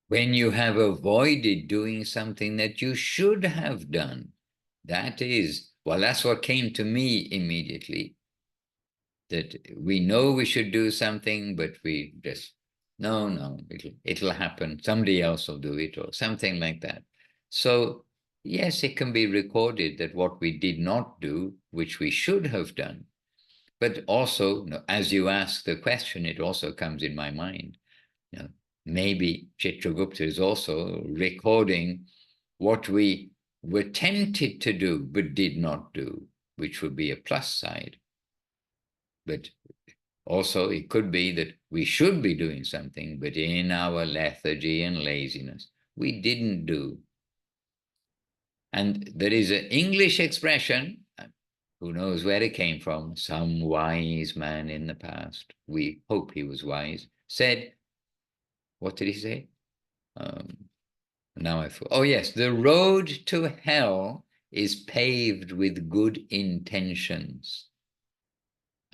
When you have avoided doing something that you should have done, that is, well, that's what came to me immediately. That we know we should do something, but we just, no, it'll happen. Somebody else will do it, or something like that. So yes, it can be recorded that what we did not do, which we should have done. But also, as you ask the question, it also comes in my mind. Maybe Chitragupta is also recording what we were tempted to do but did not do, which would be a plus side. But also it could be that we should be doing something, but in our lethargy and laziness, we didn't do. And there is an English expression, who knows where it came from, some wise man in the past, we hope he was wise, said, what did he say? Now I thought, oh yes, the road to hell is paved with good intentions.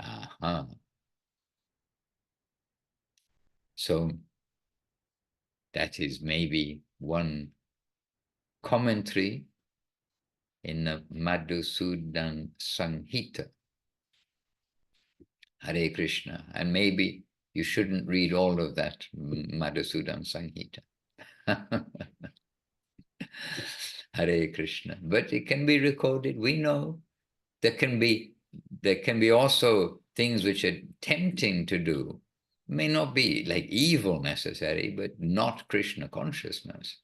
Aha. So that is maybe one commentary in the Madhusudan Samhita. Hare Krishna. And maybe you shouldn't read all of that Madhusudan Samhita. Hare Krishna. But it can be recorded. We know there can be also things which are tempting to do. May not be like evil necessary, but not Krishna consciousness.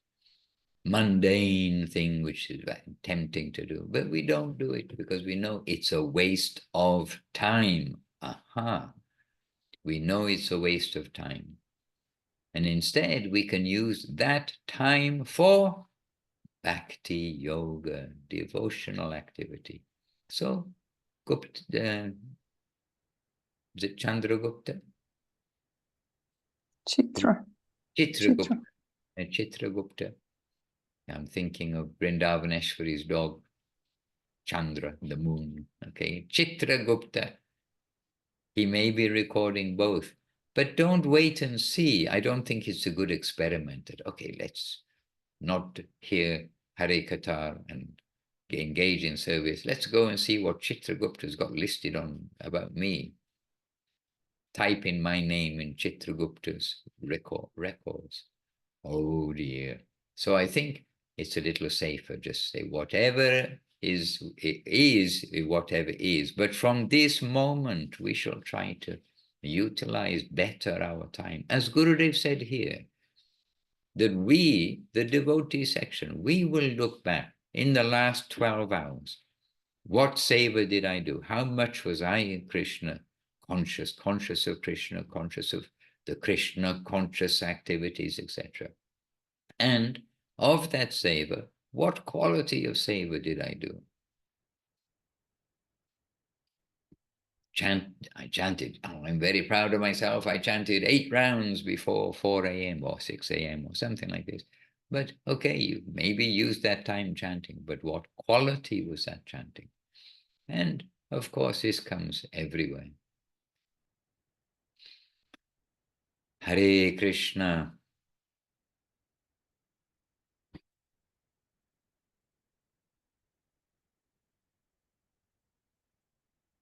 Mundane thing which is tempting to do, but we don't do it because we know it's a waste of time. Aha. We know it's a waste of time. And instead we can use that time for bhakti, yoga, devotional activity. So, Gupta, is it Chandragupta? Chitragupta. Chitragupta. I'm thinking of Vrindavaneshwari's dog, Chandra, the moon. Okay, Chitragupta. He may be recording both, but don't wait and see. I don't think it's a good experiment that, okay, let's not hear Hare Katar and engage in service. Let's go and see what Chitragupta's got listed on about me. Type in my name in Chitragupta's records. Oh dear. So I think it's a little safer. Just say whatever is whatever is. But from this moment, we shall try to utilize better our time. As Gurudev said here, that we, the devotee section, we will look back in the last 12 hours. What seva did I do? How much was I in Krishna conscious of Krishna, conscious of the Krishna conscious activities, etc. And of that seva, what quality of seva did I do? I chanted. Oh, I'm very proud of myself. I chanted 8 rounds before 4 a.m. or 6 a.m. or something like this. But okay, you maybe use that time chanting, but what quality was that chanting? And of course, this comes everywhere. Hare Krishna.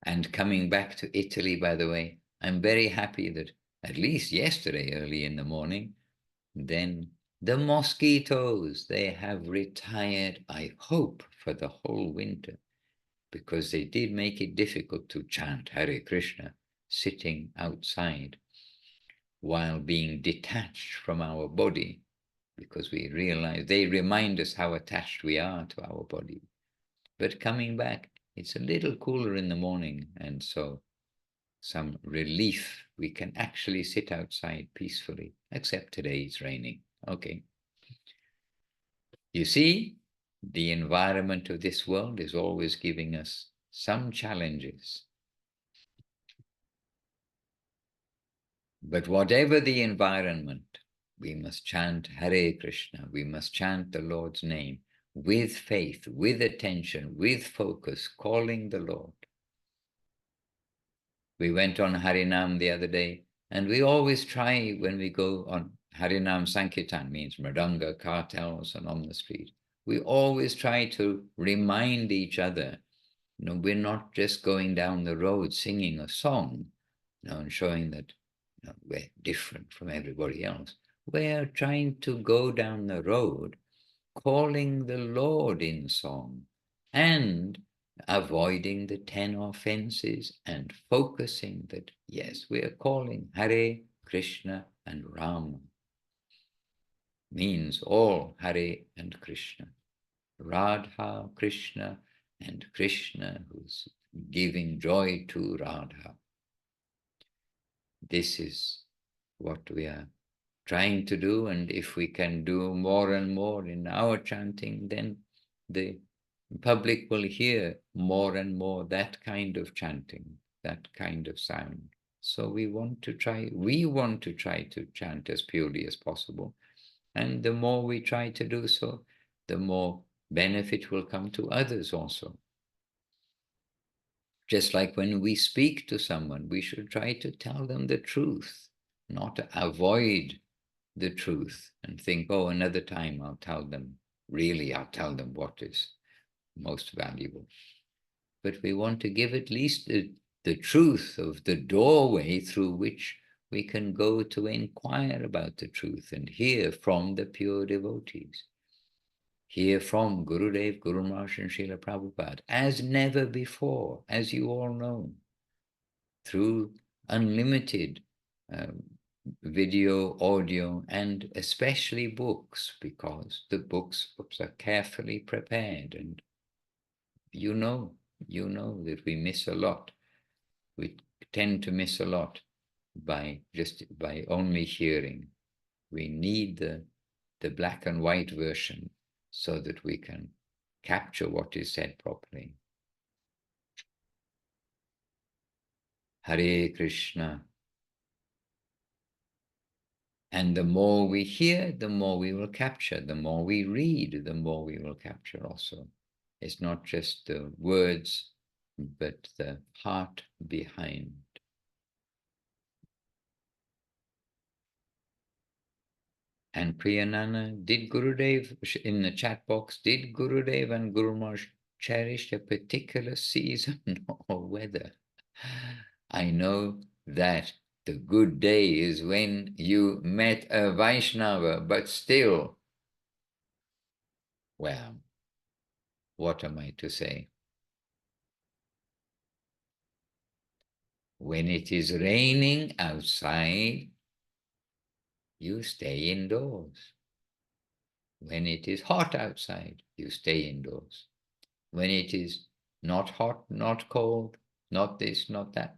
And coming back to Italy, by the way, I'm very happy that at least yesterday, early in the morning, then the mosquitoes, they have retired, I hope, for the whole winter, because they did make it difficult to chant Hare Krishna sitting outside while being detached from our body, because we realize they remind us how attached we are to our body. But coming back, it's a little cooler in the morning, and so some relief. We can actually sit outside peacefully, except today it's raining. Okay. You see, the environment of this world is always giving us some challenges. But whatever the environment, we must chant Hare Krishna. We must chant the Lord's name with faith, with attention, with focus, calling the Lord. We went on Harinam the other day, and we always try when we go on Harinam Sankirtan, means Mridanga, cartels, and on the street. We always try to remind each other, we're not just going down the road singing a song, and showing that we're different from everybody else. We're trying to go down the road calling the Lord in song and avoiding the 10 offenses and focusing that, yes, we are calling Hare, Krishna, and Rama. Means all Hare and Krishna. Radha, Krishna, and Krishna, who's giving joy to Radha. This is what we are trying to do, and if we can do more and more in our chanting, then the public will hear more and more that kind of chanting, that kind of sound. So we want to try to chant as purely as possible. And the more we try to do so, the more benefit will come to others also. Just like when we speak to someone, we should try to tell them the truth, not avoid the truth and think, oh, another time I'll tell them. Really, I'll tell them what is most valuable. But we want to give at least the truth of the doorway through which we can go to inquire about the truth and hear from the pure devotees. Hear from Gurudev, Guru Maharaj, and Srila Prabhupada as never before, as you all know, through unlimited video, audio, and especially books, because the books are carefully prepared, and you know that we miss a lot. We tend to miss a lot by only hearing. We need the black and white version so that we can capture what is said properly. Hare Krishna. And the more we hear, the more we will capture. The more we read, the more we will capture also. It's not just the words, but the heart behind. And Priyanana, did Gurudev, in the chat box, did Gurudev and Guru Maharaj cherish a particular season or weather? I know that the good day is when you met a Vaishnava, but still, well, what am I to say? When it is raining outside, you stay indoors. When it is hot outside, you stay indoors. When it is not hot, not cold, not this, not that,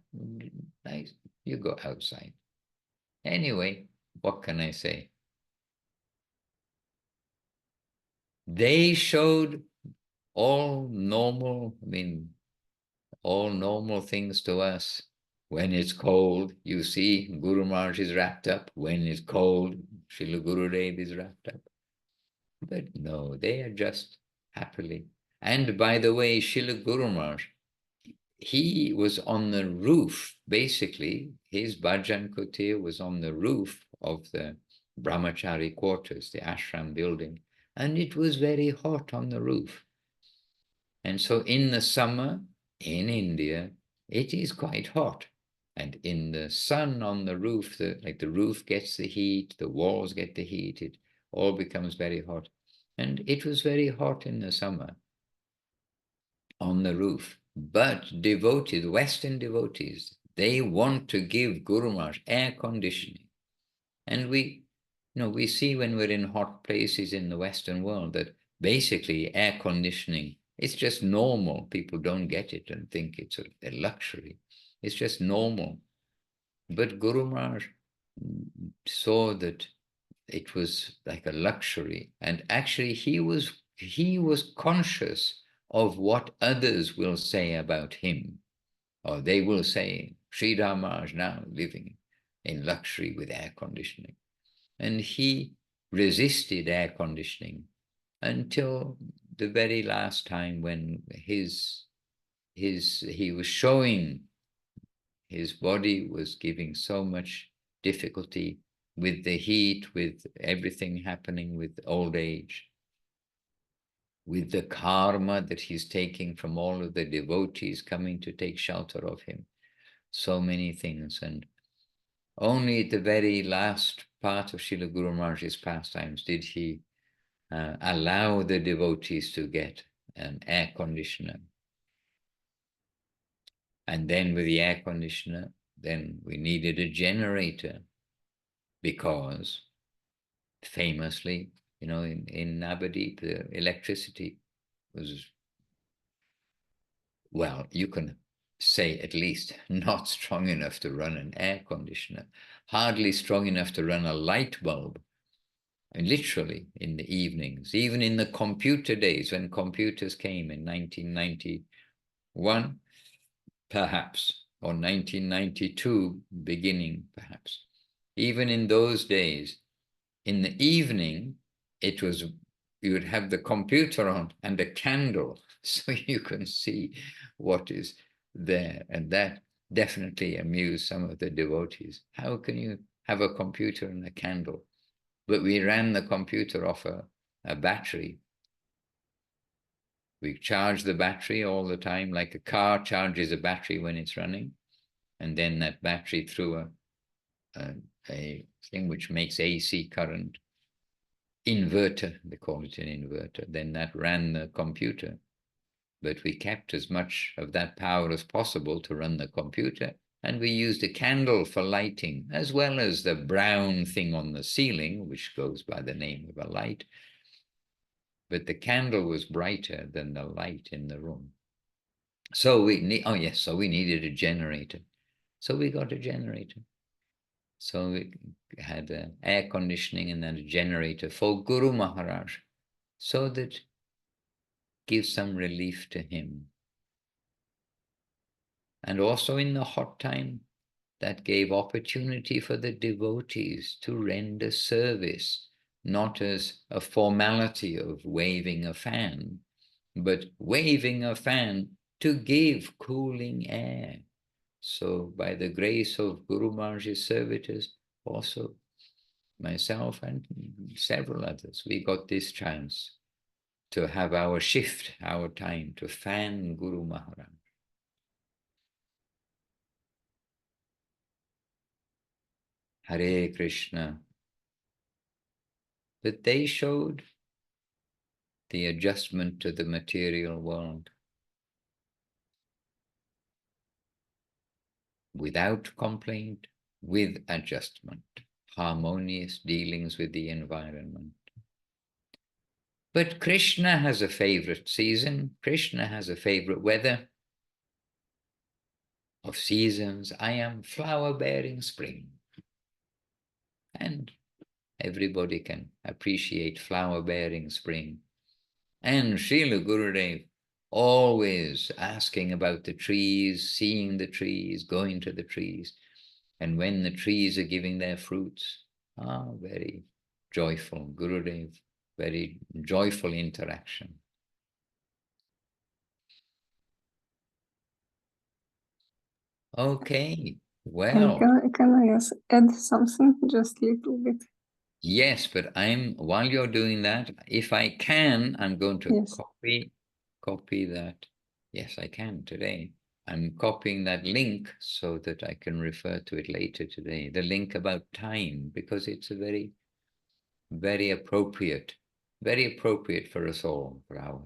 nice, you go outside. Anyway, what can I say? They showed all normal, all normal things to us. When it's cold, you see Guru Maharaj is wrapped up. When it's cold, Srila Gurudev is wrapped up. But no, they are just happily. And by the way, Srila Guru Maharaj, he was on the roof, basically, his bhajan kutir was on the roof of the brahmachari quarters, the ashram building, and it was very hot on the roof. And so in the summer, in India, it is quite hot. And in the sun on the roof, the roof gets the heat, the walls get the heat, it all becomes very hot. And it was very hot in the summer on the roof. But devotees, Western devotees, they want to give Guru Maharaj air conditioning. And we see when we're in hot places in the Western world that basically air conditioning, it's just normal. People don't get it and think it's a luxury. It's just normal. But Guru Maharaj saw that it was like a luxury. And actually he was conscious of what others will say about him. Or they will say, Sri Maharaj now living in luxury with air conditioning. And he resisted air conditioning until the very last time when he was showing his body was giving so much difficulty with the heat, with everything happening with old age, with the karma that he's taking from all of the devotees coming to take shelter of him. So many things. And only at the very last part of Srila Guru Maharaj's pastimes did he allow the devotees to get an air conditioner. And then with the air conditioner, then we needed a generator because famously, in Navadip, the electricity was, well, you can say at least not strong enough to run an air conditioner, hardly strong enough to run a light bulb. And literally in the evenings, even in the computer days when computers came in 1991, perhaps, or 1992 beginning, perhaps. Even in those days, in the evening, you would have the computer on and a candle so you can see what is there. And that definitely amused some of the devotees. How can you have a computer and a candle? But we ran the computer off a battery. We charged the battery all the time, like a car charges a battery when it's running. And then that battery through a thing which makes AC current, inverter, they call it an inverter, then that ran the computer. But we kept as much of that power as possible to run the computer. And we used a candle for lighting, as well as the brown thing on the ceiling, which goes by the name of a light. But the candle was brighter than the light in the room. So we needed a generator. So we got a generator. So we had air conditioning and then a generator for Guru Maharaj, so that gives some relief to him. And also in the hot time, that gave opportunity for the devotees to render service, not as a formality of waving a fan, but waving a fan to give cooling air. So by the grace of Guru Maharaj's servitors, also myself and several others, we got this chance to have our shift, our time to fan Guru Maharaj. Hare Krishna. But they showed the adjustment to the material world without complaint, with adjustment, harmonious dealings with the environment. But Krishna has a favorite season. Krishna has a favorite weather. Of seasons, I am flower-bearing spring. And everybody can appreciate flower-bearing spring. And Srila Gurudev always asking about the trees, seeing the trees, going to the trees. And when the trees are giving their fruits, very joyful. Gurudev, very joyful interaction. Okay, well. And can I add something, just a little bit? Yes, but while you're doing that, if I can, I'm going to copy that. Yes, I can today. I'm copying that link so that I can refer to it later today. The link about time, because it's a very, very appropriate for us all, for our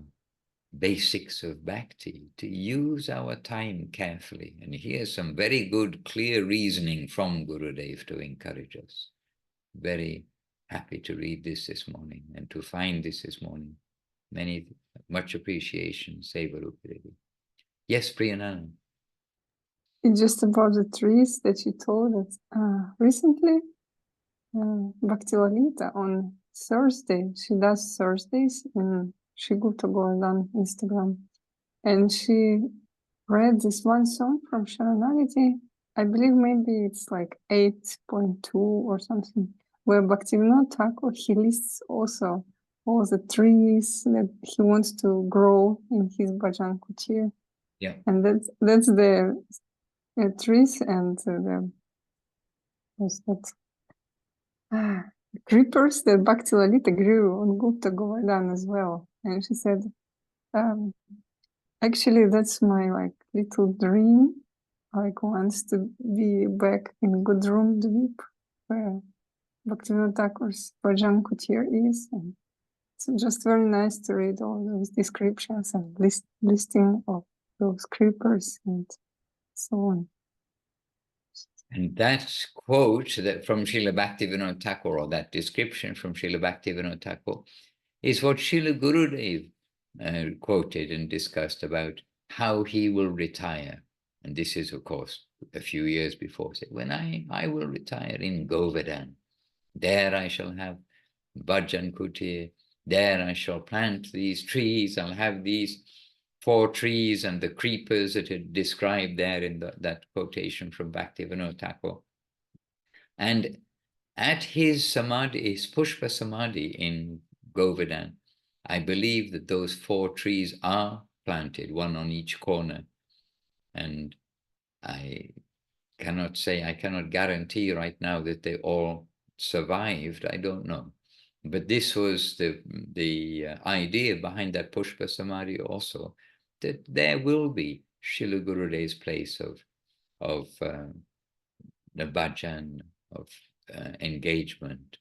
basics of bhakti, to use our time carefully. And here's some very good, clear reasoning from Gurudev to encourage us. Very happy to read this morning and to find this morning. Much appreciation, Sevarupadevi. Yes, Priyanand. It's just about the trees that you told us. Recently, Bhakti Lalita on Thursday, she does Thursdays in Shiguta Govardhan Instagram. And she read this one song from Sharanagati. I believe maybe it's like 8.2 or something, where Bhaktivinoda Thakur, he lists also all the trees that he wants to grow in his bhajan kutir. Yeah. And that's the trees and creepers that Bhakti Lalita grew on Gupta Govardhan as well. And she said, actually, that's my little dream. Once to be back in Gudrun Dweep, where Bhaktivinoda Thakur's Bhajan Kutir is. And it's just very nice to read all those descriptions and listing of those creepers and so on. And that quote that from Srila Bhaktivinoda Thakur, or that description from Srila Bhaktivinoda Thakur, is what Srila Gurudev quoted and discussed about how he will retire. And this is, of course, a few years before. Say, when I will retire in Govardhan, there I shall have Bhajan Kutir, there I shall plant these trees, I'll have these 4 trees and the creepers that are described there in that quotation from Bhaktivinoda Thakur. And at his samadhi, his Pushpa Samadhi in Govardhan, I believe that those 4 trees are planted, one on each corner. And I cannot guarantee right now that they all survived. I don't know. But this was the idea behind that Pushpa Samadhi also, that there will be Srila Gurudev's place of the bhajan, of engagement.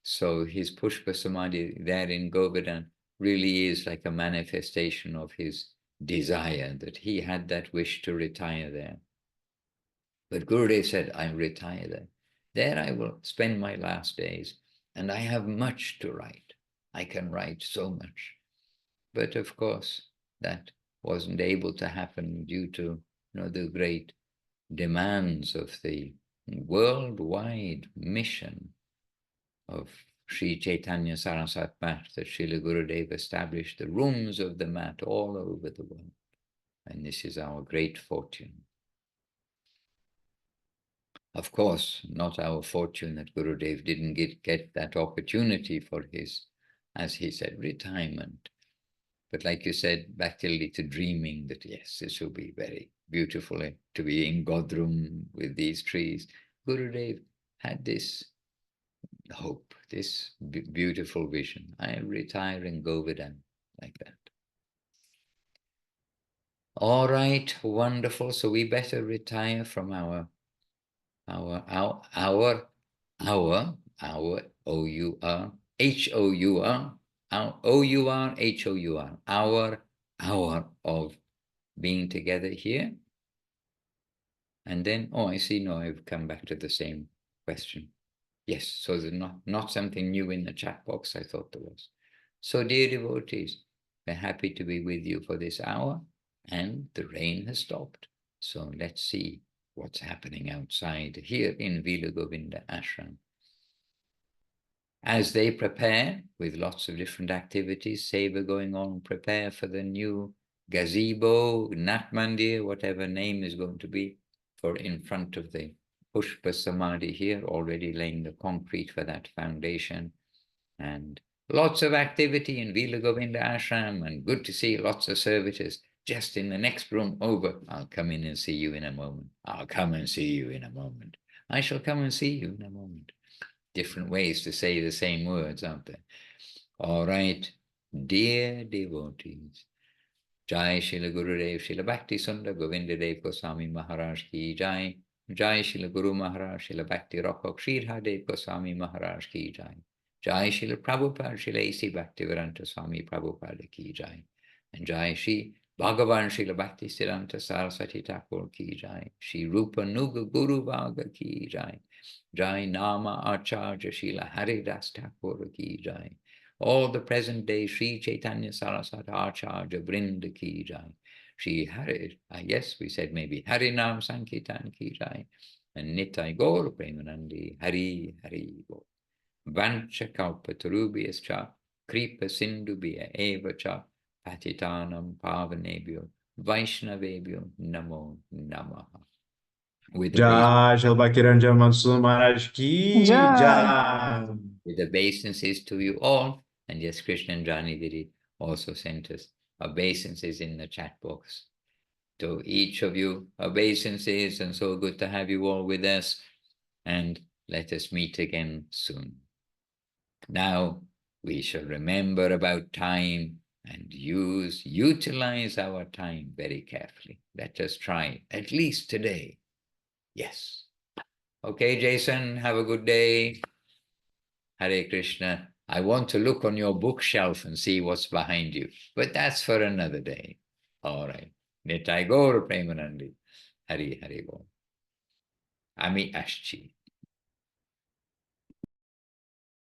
So his Pushpa Samadhi there in Govardhan really is like a manifestation of his desire, that he had that wish to retire there. But Gurudev said, I retire there. There I will spend my last days, and I have much to write. I can write so much. But of course, that wasn't able to happen due to the great demands of the worldwide mission of Sri Chaitanya Saraswat Mat, that Srila Gurudev established the rooms of the mat all over the world. And this is our great fortune. Of course, not our fortune that Gurudev didn't get that opportunity for his, as he said, retirement. But like you said, back to dreaming that, yes, this will be very beautiful to be in Godrum with these trees. Gurudev had this hope, this beautiful vision. I'll retire and go with them like that. All right, wonderful. So we better retire from our O-U-R, H-O-U-R, O-U-R, H-O-U-R, our hour of being together here. And then, oh, I see, no, I've come back to the same question. Yes, so there's not something new in the chat box. I thought there was. So, dear devotees, we're happy to be with you for this hour, and the rain has stopped. So let's see what's happening outside here in Vila Govinda Ashram. As they prepare, with lots of different activities, seva going on, prepare for the new gazebo, Nat Mandir, whatever name is going to be, for in front of the Pushpa Samadhi here, already laying the concrete for that foundation. And lots of activity in Vila Govinda Ashram, and good to see lots of servitors just in the next room over. I'll come in and see you in a moment. I'll come and see you in a moment. I shall come and see you in a moment. Different ways to say the same words, aren't there? All right, dear devotees. Jai Shila Gurudev Shila Bhakti Sundar Govinda Dev Goswami Maharaj ki Jai. Jai Shila Guru Maharaj Shila Bhakti Rokhok Shridhar Dev Goswami Maharaj ki Jai. Jai Shila Prabhupada Shila A.C. Bhaktivedanta Swami Prabhupada ki Jai. And Jai Shri Bhagavan Shila Bhakti Siddhanta Saraswati Thakur ki Jai. Shri Rupa Nuga Guru Bhaga ki Jai. Jai Nama Acharya Shila Haridas Thakur ki Jai. All the present day Sri Chaitanya Saraswati Acharya Vrinda ki Jai. Shri Hari, yes, we said maybe Harinam Sankirtan ki Jai. And Nitai Gaur Premanandi Hari Hari Gaur. Vancha Kalpatarubhyascha Kripa Sindhubhya Eva Cha Patitanam Pavanebhyo Vaishnavebhyo Namo Namaha. With the Jai Shri Bhaktivedanta Mansur Maharaj ki Jai. with the obeisances to you all, and yes, Krishna and Jani Didi also sent us obeisances in the chat box. To each of you, obeisances, and so good to have you all with us, and let us meet again soon. Now, we shall remember about time and utilize our time very carefully. Let us try, at least today. Yes. Okay, Jason, have a good day. Hare Krishna. I want to look on your bookshelf and see what's behind you, but that's for another day. All right. Nitai Gaur Premanandi. Hari Hari Bol. Ami Ashchi.